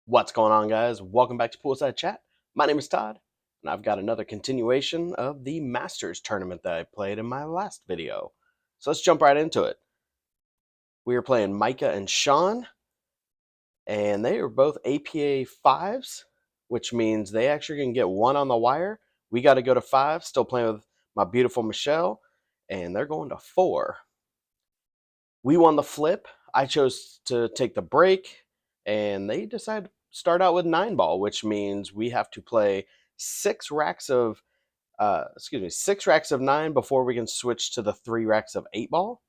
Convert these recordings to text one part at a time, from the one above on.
What's going on, guys? Welcome back to Poolside Chat. My name is Todd, and I've got another continuation of the Masters tournament that I played in my last video. So let's jump right into it. We are playing Micah and Shaun, and they are both APA 5s, which means they actually can get one on the wire. We got to go to 5, still playing with my beautiful Michelle, and they're going to 4. We won the flip. I chose to take the break, and they decided to start out with 9 ball, which means we have to play 6 racks of 9 before we can switch to the 3 racks of 8 ball.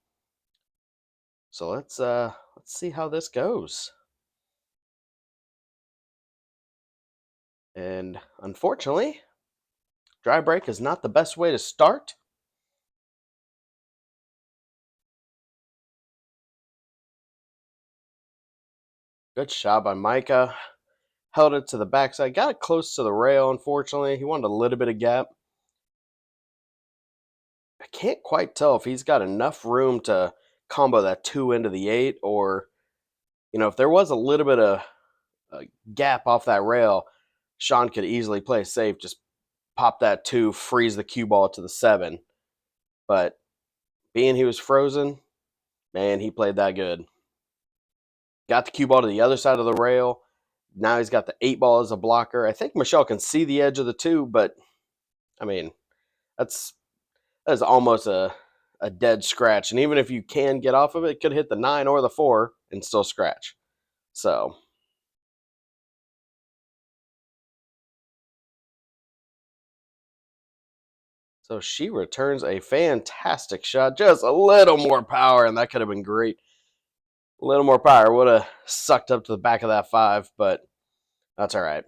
So let's see how this goes. And unfortunately, dry break is not the best way to start. Good shot by Micah. Held it to the backside. Got it close to the rail, unfortunately. He wanted a little bit of gap. I can't quite tell if he's got enough room to combo that 2 into the 8, or, if there was a little bit of a gap off that rail, Shaun could easily play safe, just pop that 2, freeze the cue ball to the 7. But being he was frozen, man, he played that good. Got the cue ball to the other side of the rail. Now he's got the 8 ball as a blocker. I think Michelle can see the edge of the 2, but, I mean, that's almost a dead scratch. And even if you can get off of it, it could hit the 9 or the 4 and still scratch. So she returns a fantastic shot. Just a little more power, and that could have been great. A little more power would have sucked up to the back of that 5, but that's all right.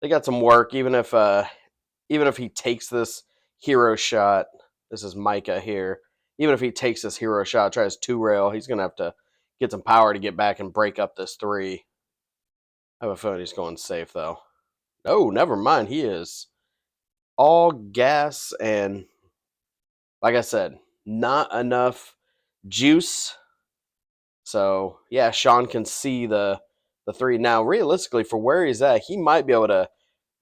They got some work, even if he takes this hero shot. This is Micah here. Even if he takes this hero shot, tries 2 rail, he's going to have to get some power to get back and break up this 3. I have a feeling he's going safe, though. No, never mind. He is all gas, and like I said, not enough juice. So, yeah, Shaun can see the 3. Now, realistically, for where he's at, he might be able to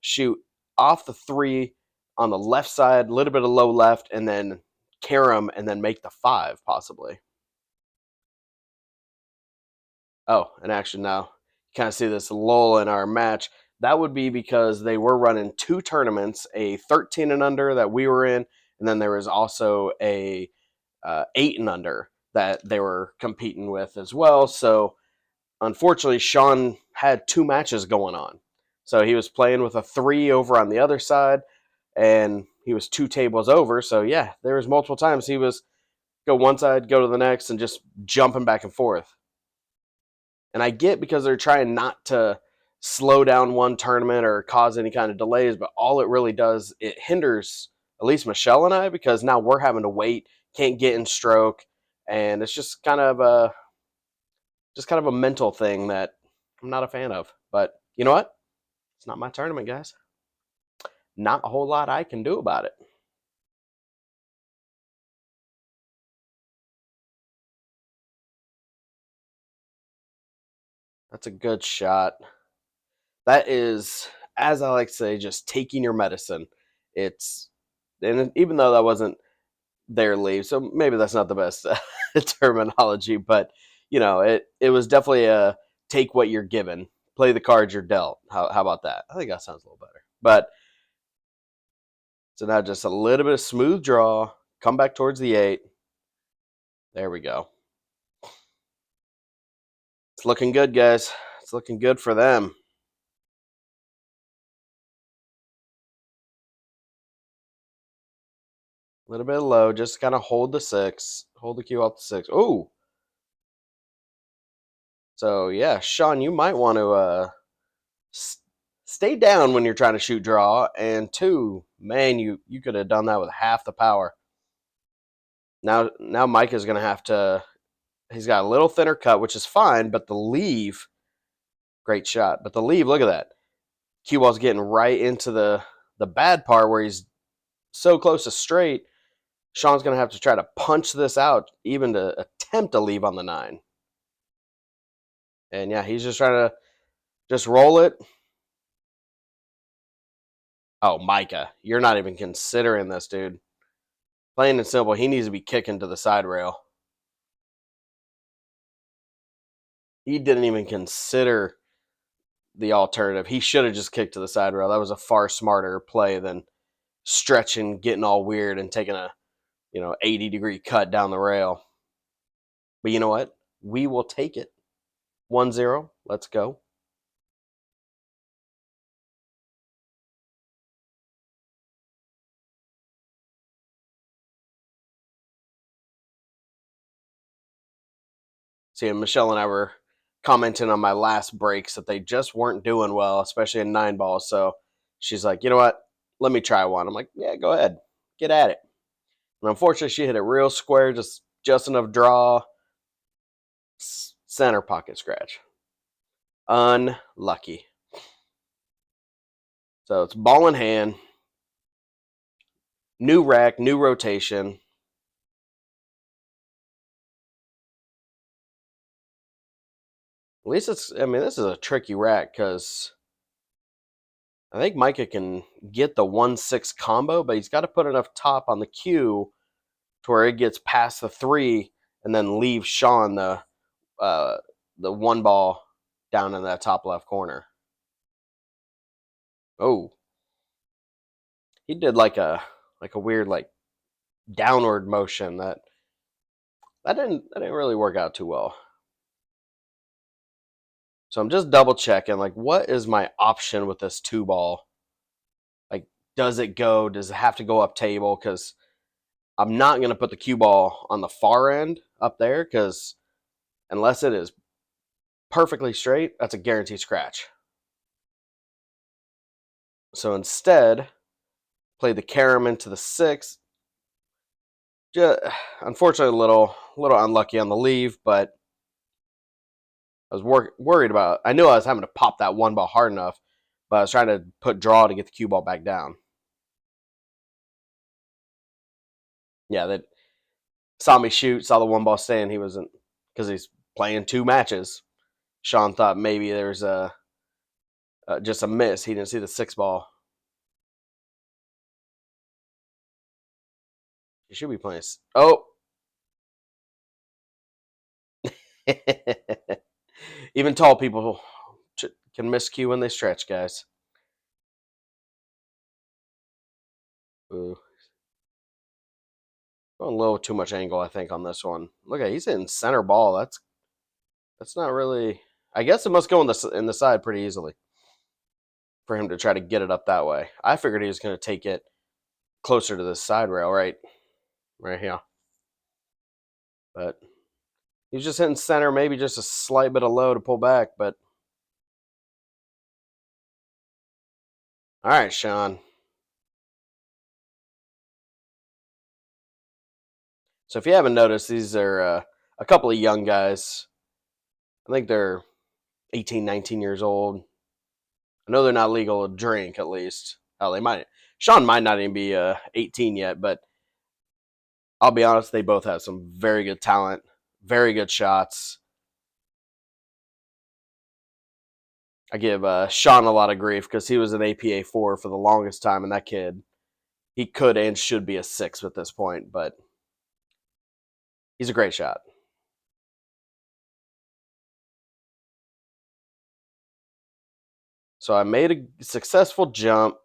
shoot off the 3 on the left side, a little bit of low left, and then carom and then make the 5, possibly. Oh, and actually now, you kind of see this lull in our match. That would be because they were running 2 tournaments, a 13 and under that we were in, and then there was also a 8 and under that they were competing with as well. So unfortunately, Shaun had 2 matches going on. So he was playing with a 3 over on the other side, and he was 2 tables over. So yeah, there was multiple times he was go one side, go to the next, and just jumping back and forth. And I get because they're trying not to slow down one tournament or cause any kind of delays, but all it really does, it hinders at least Michelle and I, because now we're having to wait, can't get in stroke, and it's just kind of a mental thing that I'm not a fan of. But you know what? It's not my tournament, guys. Not a whole lot I can do about it. That's a good shot. That is, as I like to say, just taking your medicine. And even though that wasn't their leave, so maybe that's not the best terminology, but it was definitely a take what you're given, play the cards you're dealt. How about that? I think that sounds a little better. But so now just a little bit of smooth draw, come back towards the 8. There we go. It's looking good, guys. It's looking good for them. A little bit low, just kind of hold the 6. Hold the cue off the 6. Oh! So, yeah, Shaun, you might want to stay down when you're trying to shoot draw. And 2, man, you could have done that with half the power. Now Micah's going to have to, he's got a little thinner cut, which is fine, but the leave, great shot. But the leave, look at that. Cue ball's getting right into the bad part where he's so close to straight. Shaun's going to have to try to punch this out, even to attempt to leave on the 9. And yeah, he's just trying to Just roll it. Oh, Micah, you're not even considering this, dude. Plain and simple, he needs to be kicking to the side rail. He didn't even consider the alternative. He should have just kicked to the side rail. That was a far smarter play than stretching, getting all weird, and taking a 80-degree cut down the rail. But you know what? We will take it. 1-0. Let's go. See, and Michelle and I were commenting on my last breaks that they just weren't doing well, especially in 9 balls. So she's like, you know what? Let me try one. I'm like, yeah, go ahead. Get at it. And unfortunately, she hit it real square, just enough draw. Center pocket scratch. Unlucky. So it's ball in hand. New rack, new rotation. At least this is a tricky rack because I think Micah can get the 1-6 combo, but he's got to put enough top on the cue to where it gets past the 3 and then leave Shaun the 1 ball down in that top left corner. Oh, he did like a weird downward motion that didn't really work out too well. So I'm just double checking, what is my option with this 2 ball? Does it have to go up table? Because I'm not going to put the cue ball on the far end up there, because unless it is perfectly straight, that's a guaranteed scratch. So instead, play the carom into the 6. Just, unfortunately, a little unlucky on the leave, but I was worried about. I knew I was having to pop that 1 ball hard enough, but I was trying to put draw to get the cue ball back down. Yeah, that saw me shoot, saw the 1 ball stay, and he wasn't, because he's playing 2 matches. Shaun thought maybe there's just a miss. He didn't see the 6 ball. He should be playing. Oh. Even tall people can miscue when they stretch, guys. Ooh. Going a little too much angle, I think, on this one. Look at, he's hitting center ball. That's not really. I guess it must go in the side pretty easily for him to try to get it up that way. I figured he was going to take it closer to the side rail, right here. But he was just hitting center, maybe just a slight bit of low to pull back. But all right, Shaun. So if you haven't noticed, these are a couple of young guys. I think they're 18, 19 years old. I know they're not legal to drink, at least. Oh, they might. Shaun might not even be 18 yet, but I'll be honest, they both have some very good talent, very good shots. I give Shaun a lot of grief because he was an APA 4 for the longest time, and that kid, he could and should be a 6 at this point, but he's a great shot. So I made a successful jump,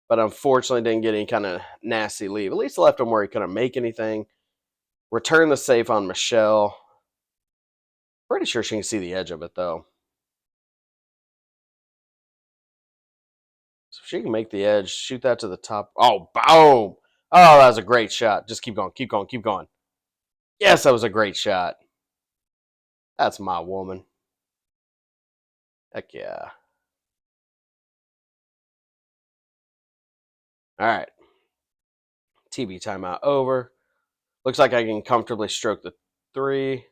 but unfortunately didn't get any kind of nasty leave. At least left him where he couldn't make anything. Return the safe on Michelle. Pretty sure she can see the edge of it, though. So if she can make the edge, shoot that to the top. Oh, boom! Oh, that was a great shot. Just keep going, keep going, keep going. Yes, that was a great shot. That's my woman. Heck yeah. All right. TV timeout over. Looks like I can comfortably stroke the 3.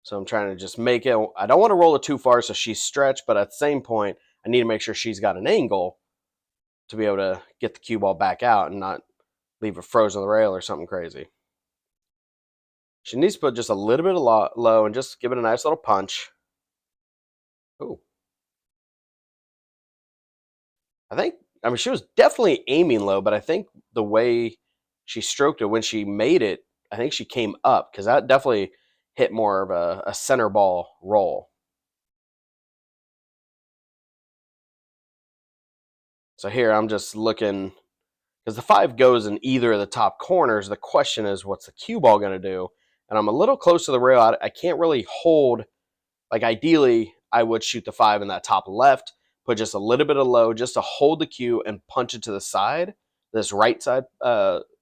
So I'm trying to just make it. I don't want to roll it too far so she's stretched, but at the same point, I need to make sure she's got an angle to be able to get the cue ball back out and not leave it frozen on the rail or something crazy. She needs to put just a little bit of low and just give it a nice little punch. Ooh. I think, I mean, she was definitely aiming low, but I think the way she stroked it when she made it, I think she came up because that definitely hit more of a center ball roll. So here I'm just looking because the 5 goes in either of the top corners. The question is, what's the cue ball going to do? And I'm a little close to the rail. I can't really hold. Like ideally, I would shoot the 5 in that top left, put just a little bit of low just to hold the cue and punch it to the side, this right side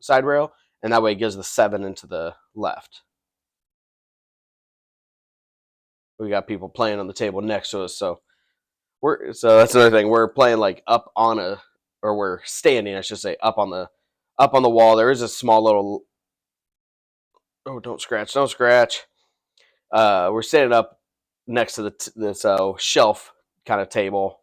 side rail, and that way it gives the 7 into the left. We got people playing on the table next to us, so that's another thing. We're playing like up on or we're standing, I should say, up on the wall. There is a small little. Oh, don't scratch! Don't scratch! We're standing up next to this shelf kind of table,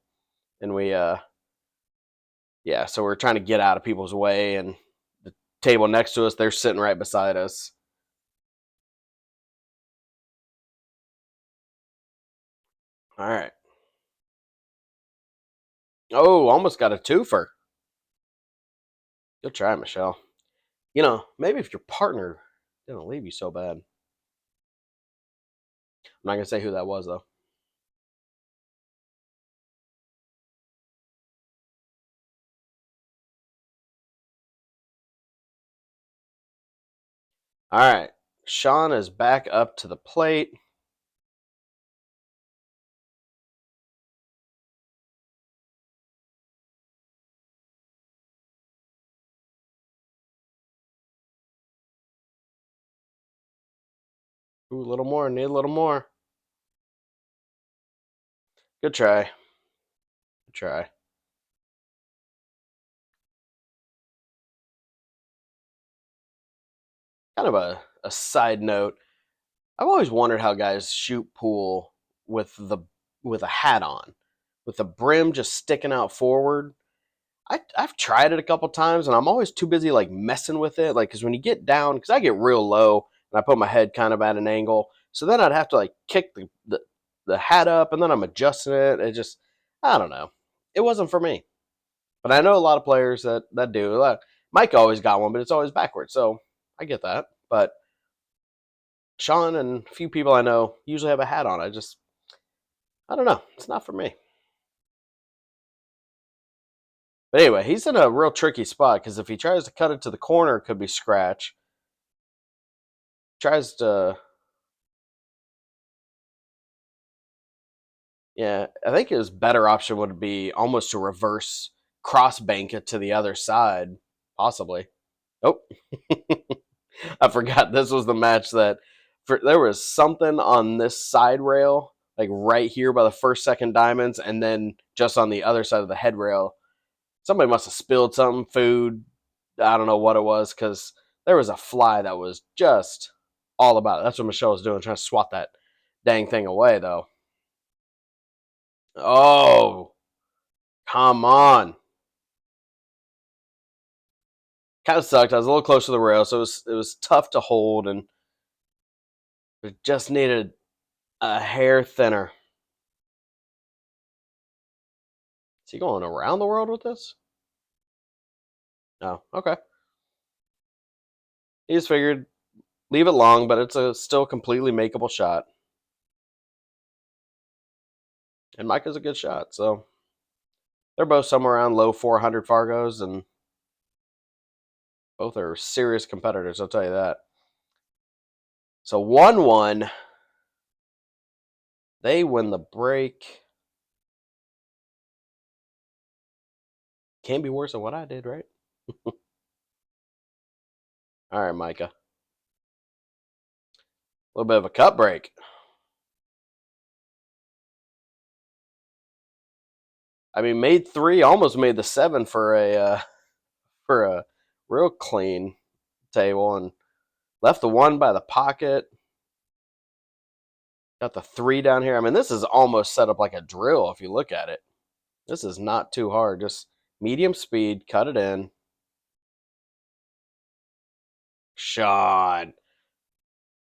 and we yeah, so we're trying to get out of people's way, and the table next to us, they're sitting right beside us. All right. Oh, almost got a twofer. Good try, Michelle. You know, maybe if your partner didn't leave you so bad. I'm not gonna say who that was though. All right, Shaun is back up to the plate. Ooh, a little more. Need a little more. Good try. Good try. Kind of a side note. I've always wondered how guys shoot pool with the with a hat on, with the brim just sticking out forward. I've tried it a couple times, and I'm always too busy like messing with it. Like, because when you get down, because I get real low and I put my head kind of at an angle, so then I'd have to like kick the hat up, and then I'm adjusting it. It just, I don't know. It wasn't for me, but I know a lot of players that do. Like, Mike always got one, but it's always backwards, so I get that. But Shaun and a few people I know usually have a hat on. I don't know. It's not for me. But anyway, he's in a real tricky spot because if he tries to cut it to the corner, it could be scratch. Tries to, yeah, I think his better option would be almost to reverse cross bank it to the other side, possibly. Oh, I forgot this was the match there was something on this side rail, like right here by the first second diamonds, and then just on the other side of the head rail. Somebody must have spilled some food. I don't know what it was because there was a fly that was just all about it. That's what Michelle was doing, trying to swat that dang thing away, though. Oh, come on. Kind of sucked. I was a little close to the rail, so it was tough to hold, and it just needed a hair thinner. Is he going around the world with this? No. Okay. He just figured leave it long, but it's a still completely makeable shot. And Micah's a good shot, so they're both somewhere around low 400 Fargos, and both are serious competitors, I'll tell you that. So 1-1. They win the break. Can't be worse than what I did, right? All right, Micah. A little bit of a cut break. I mean, made 3, almost made the 7 for a real clean table, and left the 1 by the pocket. Got the 3 down here. I mean, this is almost set up like a drill if you look at it. This is not too hard. Just medium speed, cut it in. Shaun.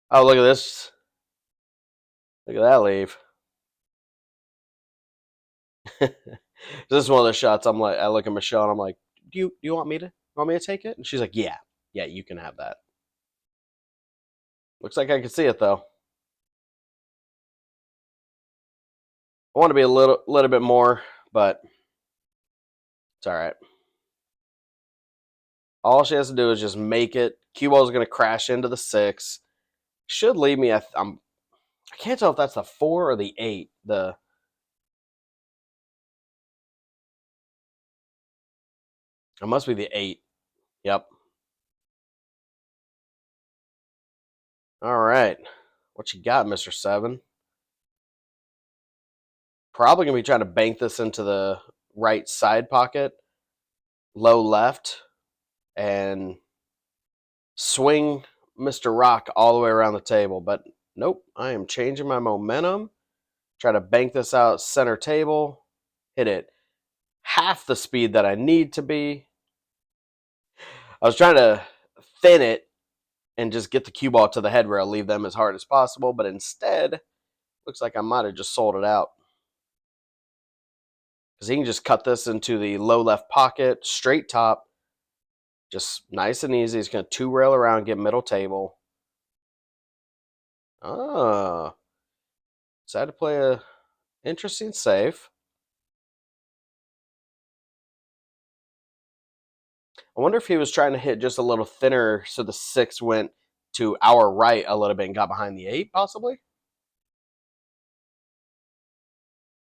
Oh, look at this. Look at that leave. This is one of those shots. I'm like, I look at Michelle and I'm like, do you want me to take it? And she's like, yeah, you can have that. Looks like I can see it though. I want to be a little bit more, but it's all right. All she has to do is just make it. Cue ball is going to crash into the 6. Should leave me. I can't tell if that's the 4 or the 8. It must be the 8. Yep. All right. What you got, Mr. 7? Probably going to be trying to bank this into the right side pocket, low left, and swing Mr. Rock all the way around the table. But nope, I am changing my momentum. Try to bank this out center table. Hit it half the speed that I need to be. I was trying to thin it and just get the cue ball to the head rail, leave them as hard as possible, but instead, looks like I might have just sold it out. Because he can just cut this into the low left pocket, straight top, just nice and easy. He's going to 2-rail around, get middle table. Oh, decided to play a interesting save. I wonder if he was trying to hit just a little thinner so the 6 went to our right a little bit and got behind the 8, possibly?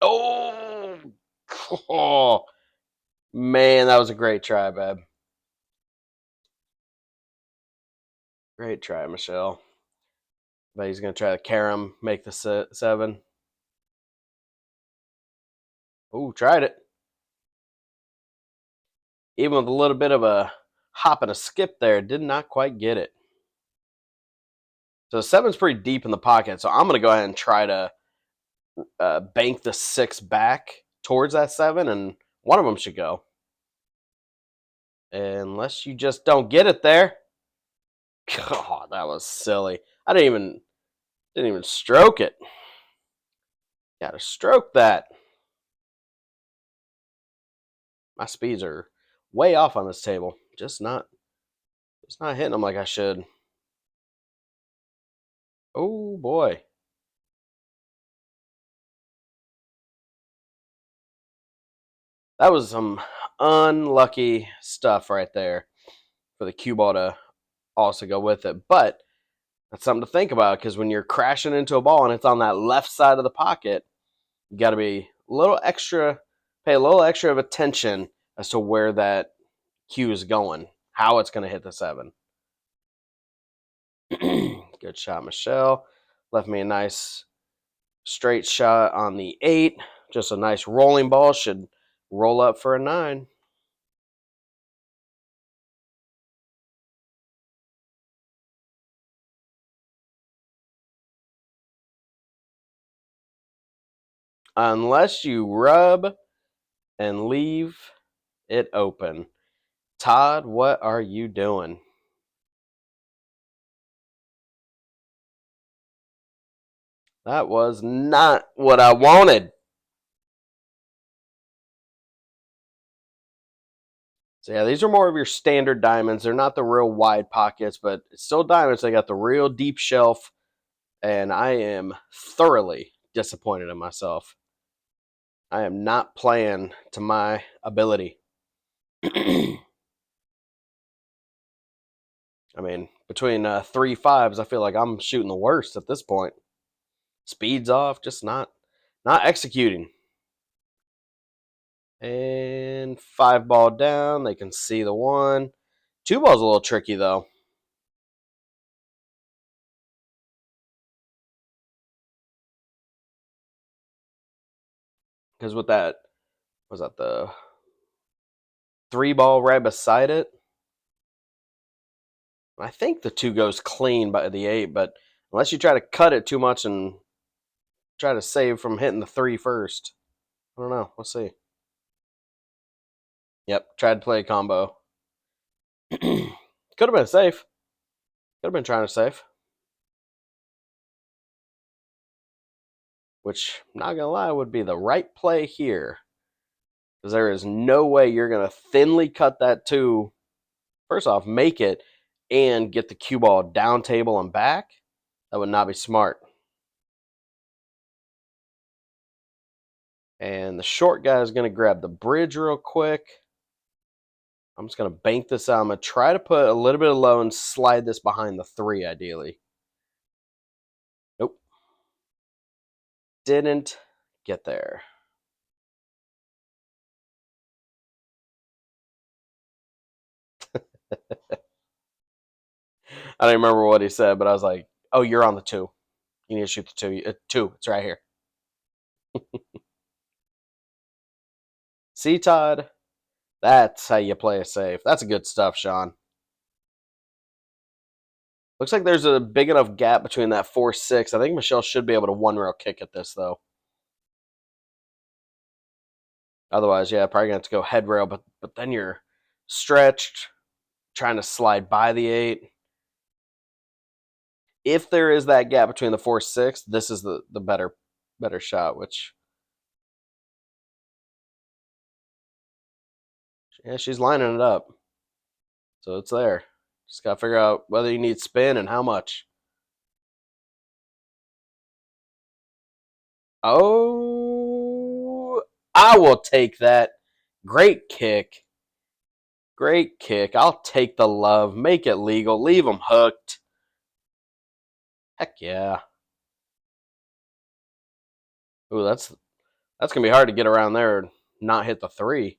Oh, oh man, that was a great try, babe. Great try, Michelle. But he's going to try to carry him, make the 7. Ooh, tried it. Even with a little bit of a hop and a skip there, did not quite get it. So the 7's pretty deep in the pocket, so I'm going to go ahead and try to bank the 6 back towards that 7, and one of them should go. Unless you just don't get it there. God, that was silly. I didn't even stroke it. Gotta stroke that. My speeds are way off on this table. Just not hitting them like I should. Oh boy. That was some unlucky stuff right there for the cue ball to also go with it. But that's something to think about because when you're crashing into a ball and it's on that left side of the pocket, you got to be a little extra, pay a little extra of attention as to where that cue is going, how it's going to hit the 7. Good shot, Michelle. Left me a nice straight shot on the 8. Just a nice rolling ball. Should roll up for a 9. Unless you rub and leave it open. Todd, what are you doing? That was not what I wanted. So yeah, these are more of your standard diamonds. They're not the real wide pockets, but it's still diamonds. They got the real deep shelf, and I am thoroughly disappointed in myself. I am not playing to my ability. I mean, between 3 5s, I feel like I'm shooting the worst at this point. Speed's off, just not executing. And 5 ball down. They can see the 1. 2 ball's a little tricky though. Because with that, was that the 3 ball right beside it? I think the 2 goes clean by the 8, but unless you try to cut it too much and try to save from hitting the 3 first. I don't know. We'll see. Yep, tried to play a combo. Could have been safe. Could have been trying to save. Which, not gonna lie, would be the right play here. Because there is no way you're going to thinly cut that 2. First off, make it and get the cue ball down table and back. That would not be smart. And the short guy is going to grab the bridge real quick. I'm just going to bank this out. I'm going to try to put a little bit of low and slide this behind the 3, ideally. Nope. Didn't get there. I don't remember what he said, but I was like, oh, you're on the 2. You need to shoot the 2. 2. It's right here. See, Todd? That's how you play it safe. That's good stuff, Shaun. Looks like there's a big enough gap between that 4-6. I think Michelle should be able to 1-rail kick at this, though. Otherwise, yeah, probably going to have to go head rail, but then you're stretched, trying to slide by the 8. If there is that gap between the 4-6, this is the better shot, which... Yeah, she's lining it up. So it's there. Just got to figure out whether you need spin and how much. Oh, I will take that. Great kick. Great kick. I'll take the love. Make it legal. Leave them hooked. Heck yeah. Ooh, that's going to be hard to get around there and not hit the 3.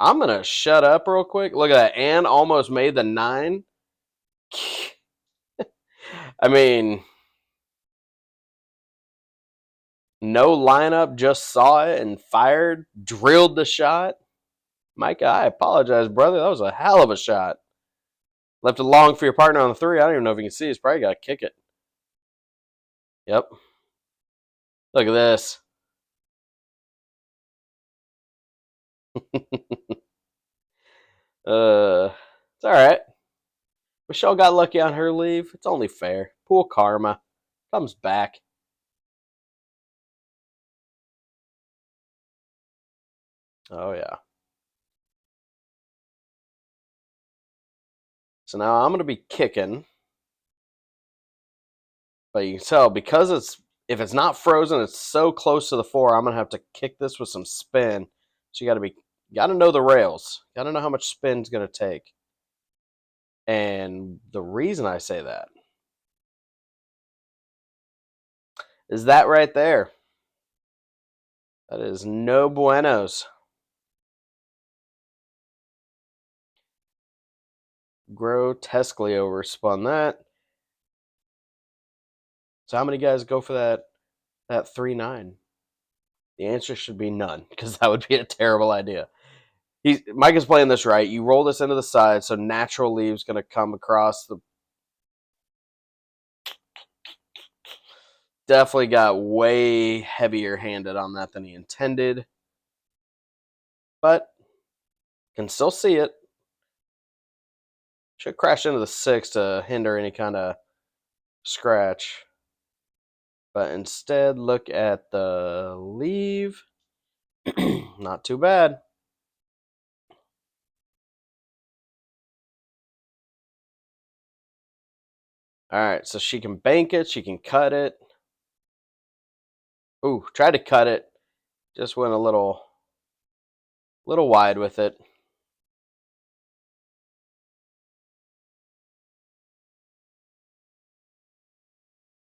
I'm going to shut up real quick. Look at that. And almost made the 9. I mean, no lineup, just saw it and fired, drilled the shot. Micah, I apologize, brother. That was a hell of a shot. Left it long for your partner on the 3. I don't even know if you can see. He's probably got to kick it. Yep. Look at this. It's all right. Michelle got lucky on her leave. It's only fair. Pool karma. Comes back. Oh, yeah. So now I'm going to be kicking. But you can tell, because if it's not frozen, it's so close to the 4, I'm going to have to kick this with some spin. So you got to know the rails. Got to know how much spin's going to take. And the reason I say that is that right there. That is no buenos. Grotesquely overspun that. So how many guys go for that 3-9? The answer should be none, because that would be a terrible idea. Micah's playing this right. You roll this into the side, so natural leave's going to come across the... Definitely got way heavier handed on that than he intended. But can still see it. Should crash into the 6 to hinder any kind of scratch. But instead, look at the leave. Not too bad. All right, so she can bank it. She can cut it. Ooh, tried to cut it. Just went a little wide with it.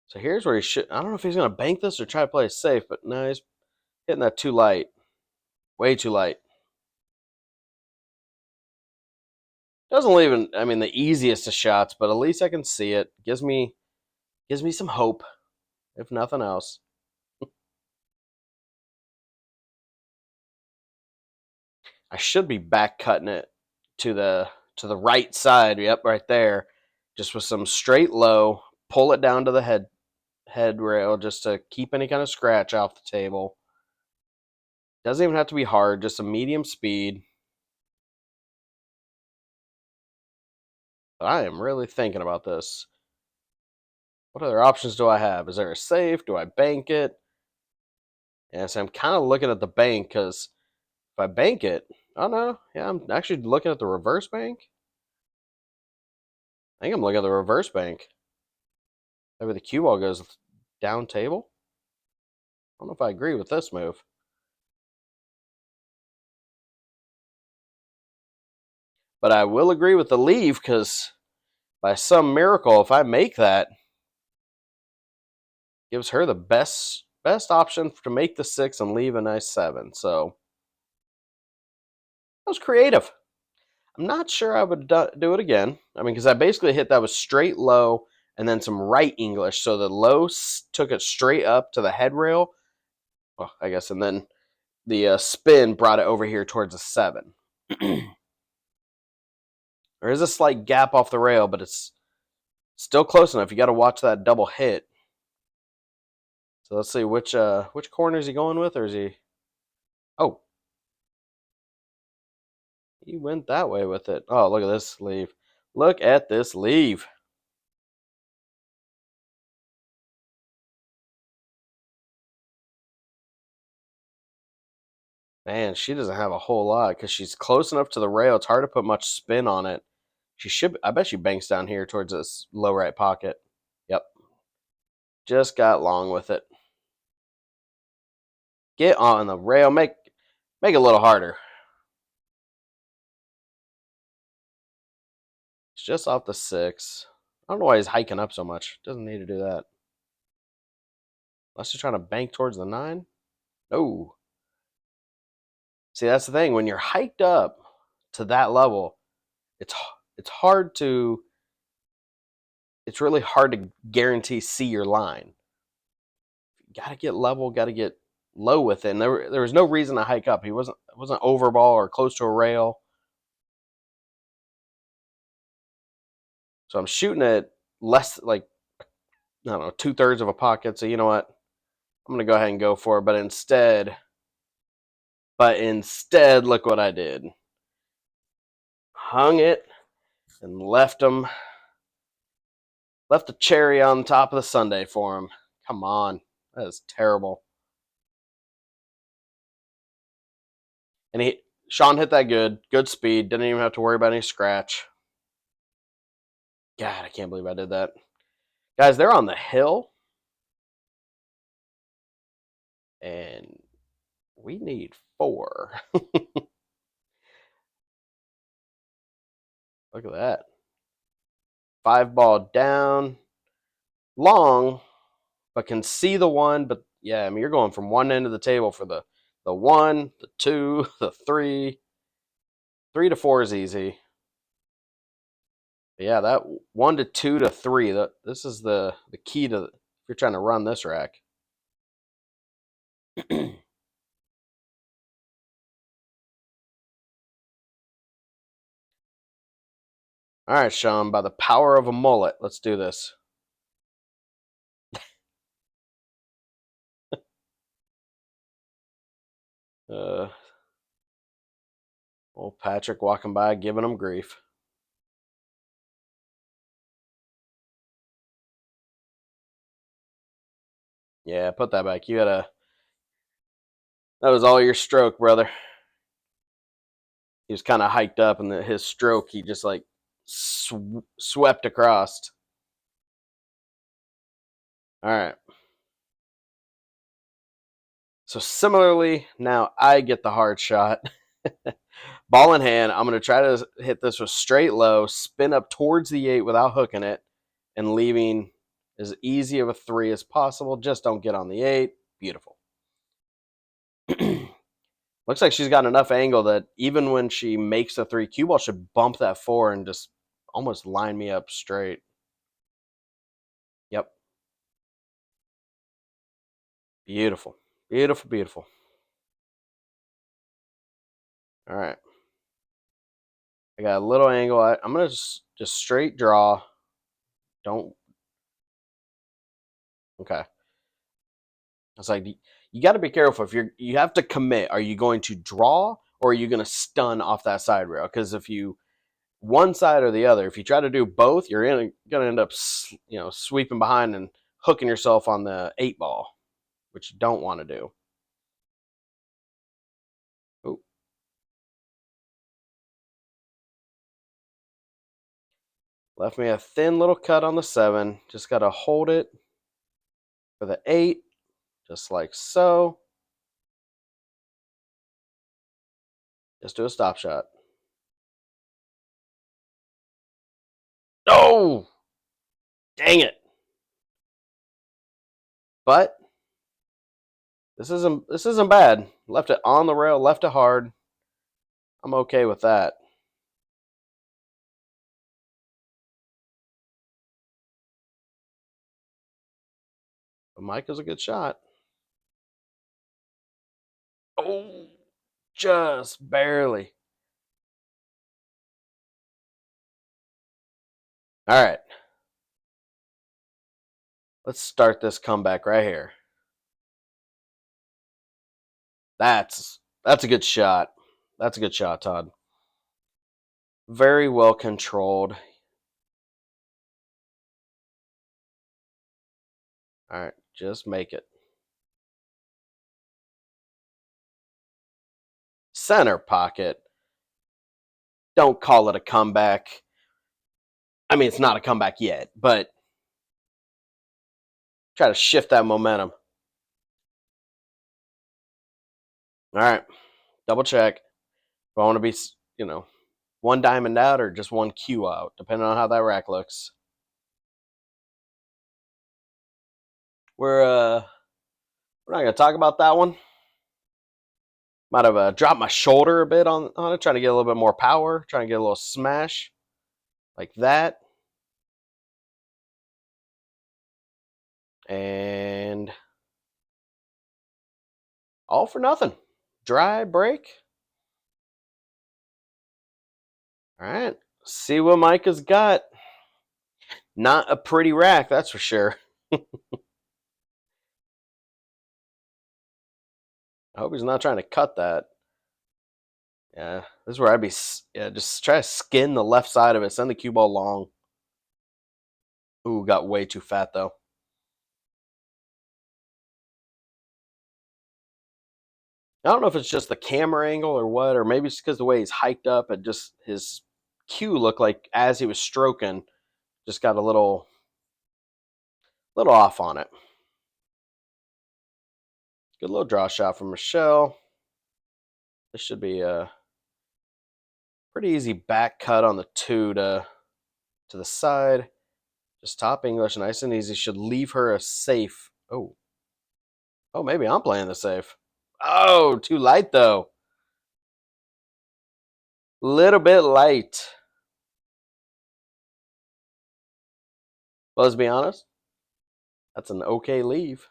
So here's where he should... I don't know if he's going to bank this or try to play it safe, but no, he's hitting that too light. Way too light. Doesn't leave, the easiest of shots, but at least I can see it. Gives me some hope, if nothing else. I should be back cutting it to the right side. Yep, right there. Just with some straight low. Pull it down to the head rail just to keep any kind of scratch off the table. Doesn't even have to be hard, just a medium speed. But I am really thinking about this. What other options do I have? Is there a safe? Do I bank it? And so I'm kind of looking at the bank because if I bank it, oh no, yeah, I'm actually looking at the reverse bank. I think I'm looking at the reverse bank. Maybe the cue ball goes down table. I don't know if I agree with this move. But I will agree with the leave because by some miracle, if I make that, gives her the best option to make the 6 and leave a nice 7. So that was creative. I'm not sure I would do it again. I mean, because I basically hit that with straight low and then some right English. So the low took it straight up to the head rail. Well, I guess, and then the spin brought it over here towards a 7. There is a slight gap off the rail, but it's still close enough. You got to watch that double hit. So let's see which corner is he going with, or is he? Oh, he went that way with it. Oh, look at this leave. Look at this leave. Man, she doesn't have a whole lot because she's close enough to the rail. It's hard to put much spin on it. She should. I bet she banks down here towards this low right pocket. Yep. Just got long with it. Get on the rail. Make it a little harder. It's just off the 6. I don't know why he's hiking up so much. Doesn't need to do that. Unless he's trying to bank towards the 9. No. See, that's the thing. When you're hiked up to that level, it's hard to. It's really hard to guarantee see your line. You got to get level. Got to get low with it. And there was no reason to hike up. He wasn't over ball or close to a rail. So I'm shooting at less, like, I don't know, 2/3 of a pocket. So you know what? I'm gonna go ahead and go for it. But instead, look what I did. Hung it and left a cherry on top of the sundae for him. Come on, that is terrible. And Shaun hit that good speed. Didn't even have to worry about any scratch. God, I can't believe I did that. Guys, they're on the hill. And we need 4. Look at that. 5 ball down. Long, but can see the 1. But yeah, I mean, you're going from one end of the table for the 1, the 2, the 3. 3 to 4 is easy. But yeah, that 1 to 2 to 3. This is the key to if you're trying to run this rack. All right, Shaun, by the power of a mullet, let's do this. Old Patrick walking by, giving him grief. Yeah, put that back. That was all your stroke, brother. He was kind of hiked up, and his stroke, he just like swept across. All right. So similarly, now I get the hard shot. Ball in hand, I'm going to try to hit this with straight low, spin up towards the 8 without hooking it, and leaving as easy of a 3 as possible. Just don't get on the 8. Beautiful. Looks like she's got enough angle that even when she makes a 3, cue ball should bump that 4 and just almost line me up straight. Yep. Beautiful. Beautiful, beautiful. All right. I got a little angle. I'm going to just straight draw. Don't. Okay. It's like you got to be careful if you have to commit. Are you going to draw or are you going to stun off that side rail? Because if you one side or the other, if you try to do both, you're going to end up sweeping behind and hooking yourself on the 8 ball, which you don't want to do. Left me a thin little cut on the 7. Just got to hold it for the 8, just like so. Just do a stop shot. No! Dang it. But this isn't bad. Left it on the rail, left it hard. I'm okay with that. But Micah's a good shot. Oh, just barely. All right. Let's start this comeback right here. That's a good shot. That's a good shot, Todd. Very well controlled. All right, just make it. Center pocket. Don't call it a comeback. I mean, it's not a comeback yet, but try to shift that momentum. All right, double check. If I want to be, one diamond out or just one Q out, depending on how that rack looks. We're not gonna talk about that one. Might have dropped my shoulder a bit on it, trying to get a little bit more power, trying to get a little smash like that. And all for nothing. Dry break. All right. See what Micah's got. Not a pretty rack, that's for sure. I hope he's not trying to cut that. Yeah, this is where I'd be. Yeah, just try to skin the left side of it. Send the cue ball long. Ooh, got way too fat though. I don't know if it's just the camera angle or what, or maybe it's because the way he's hiked up and just his cue looked like as he was stroking, just got a little off on it. Good little draw shot from Michelle. This should be a pretty easy back cut on the 2 to the side. Just top English, nice and easy. Should leave her a safe. Oh, maybe I'm playing the safe. Oh, too light though. Little bit light. But let's be honest, that's an okay leave.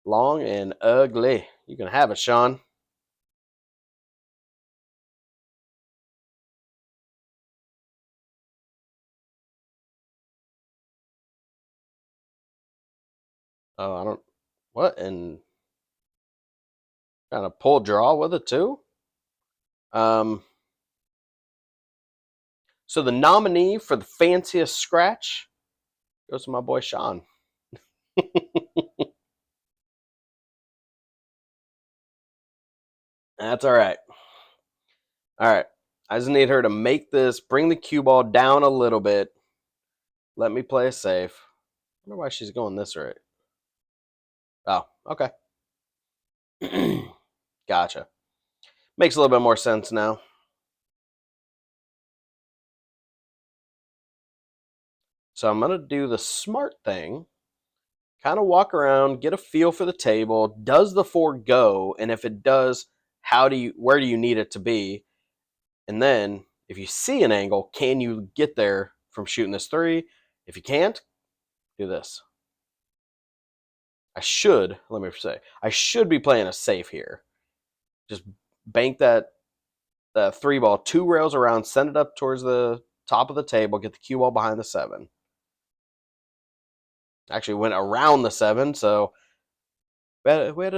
Long and ugly. You can have it, Shaun. Oh, I don't. What? And kind of pull draw with it too? Um. So the nominee for the fanciest scratch goes to my boy Shaun. That's all right. All right. I just need her to make this, bring the cue ball down a little bit. Let me play safe. I wonder why she's going this right. Oh, okay. Gotcha. Makes a little bit more sense now. So I'm going to do the smart thing. Kind of walk around, get a feel for the table. Does the 4 go? And if it does, where do you need it to be? And then if you see an angle, can you get there from shooting this 3? If you can't, do this. I should be playing a safe here. Just bank that 3 ball 2 rails around, send it up towards the top of the table, get the cue ball behind the 7. Actually went around the 7, so we had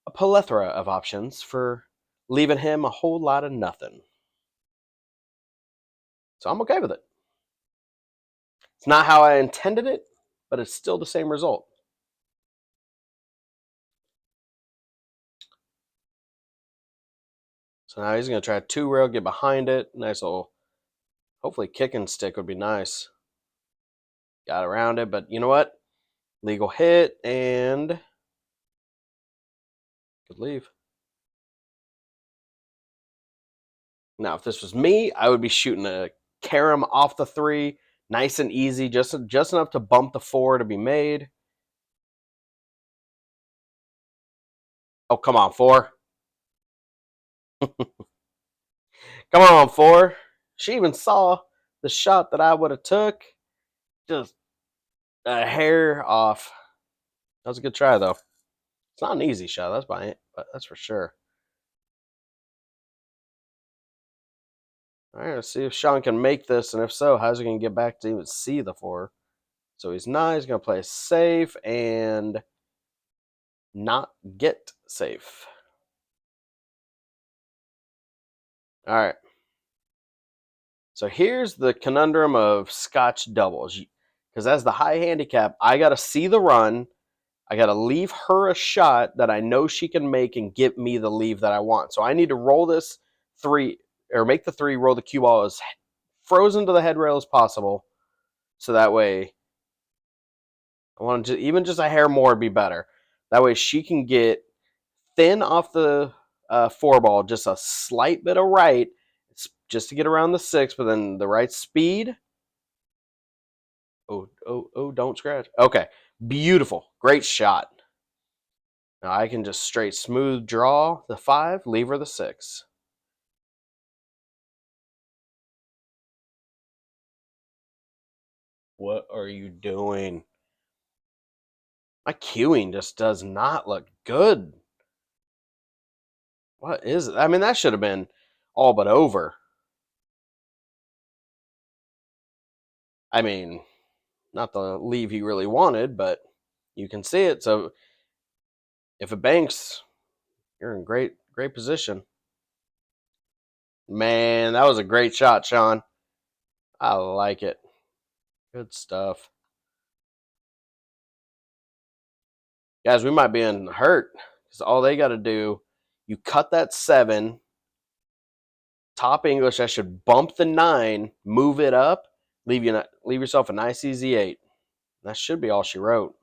a plethora of options for leaving him a whole lot of nothing. So I'm okay with it. It's not how I intended it, but it's still the same result. So now he's going to try 2 rail, get behind it. Nice little Hopefully kicking stick would be nice. Got around it, but you know what? Legal hit and good leave. Now, if this was me, I would be shooting a carom off the 3, nice and easy, just enough to bump the 4 to be made. Oh, come on, 4. Come on, 4. She even saw the shot that I would have took. Just a hair off. That was a good try, though. It's not an easy shot, that's for sure. All right, let's see if Shaun can make this, and if so, how's he going to get back to even see the 4? So he's not. He's going to play safe and not get safe. All right. So here's the conundrum of scotch doubles. Because as the high handicap, I got to see the run. I got to leave her a shot that I know she can make and get me the leave that I want. So I need to roll this 3, or make the 3, roll the cue ball as frozen to the head rail as possible. So that way, I want to even just a hair more would be better. That way she can get thin off the 4 ball, just a slight bit of right, just to get around the 6, but then the right speed. Oh, don't scratch. Okay, beautiful. Great shot. Now I can just straight smooth draw the 5, leave her the 6. What are you doing? My cueing just does not look good. What is it? I mean, that should have been all but over. I mean, not the leave he really wanted, but you can see it. So if it banks, you're in great position. Man, that was a great shot, Shaun. I like it. Good stuff. Guys, we might be in hurt because all they got to do, you cut that 7, top English, that should bump the 9, move it up, leave yourself a nice easy 8. That should be all she wrote.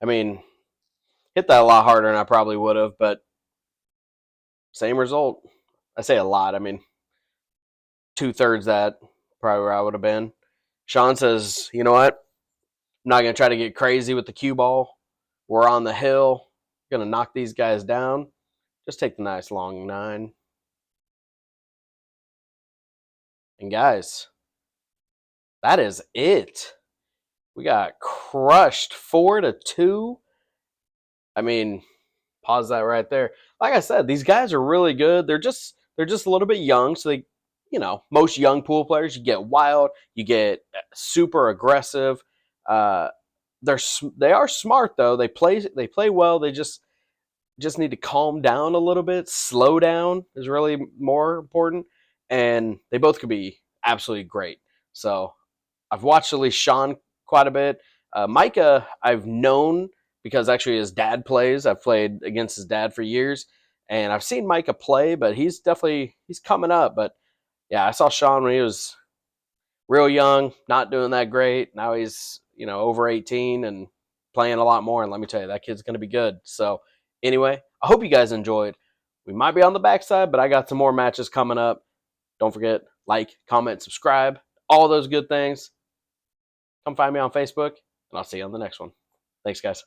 I mean, hit that a lot harder than I probably would have, but same result. I say a lot. I mean, 2/3 that probably where I would have been. Shaun says, you know what? I'm not going to try to get crazy with the cue ball. We're on the hill. Going to knock these guys down. Just take the nice long 9. And guys, that is it. We got crushed 4-2. I mean, pause that right there. Like I said, these guys are really good. They're just a little bit young, so they, most young pool players, you get wild, you get super aggressive. Uh, they are smart though. They play well. They just need to calm down a little bit. Slow down is really more important, and they both could be absolutely great. So I've watched at least Shaun quite a bit. Micah, I've known because actually his dad plays. I've played against his dad for years, and I've seen Micah play, but he's coming up. But yeah, I saw Shaun when he was real young, not doing that great. Now he's over 18 and playing a lot more. And let me tell you, that kid's going to be good. So anyway, I hope you guys enjoyed. We might be on the backside, but I got some more matches coming up. Don't forget, like, comment, subscribe, all those good things. Come find me on Facebook, and I'll see you on the next one. Thanks, guys.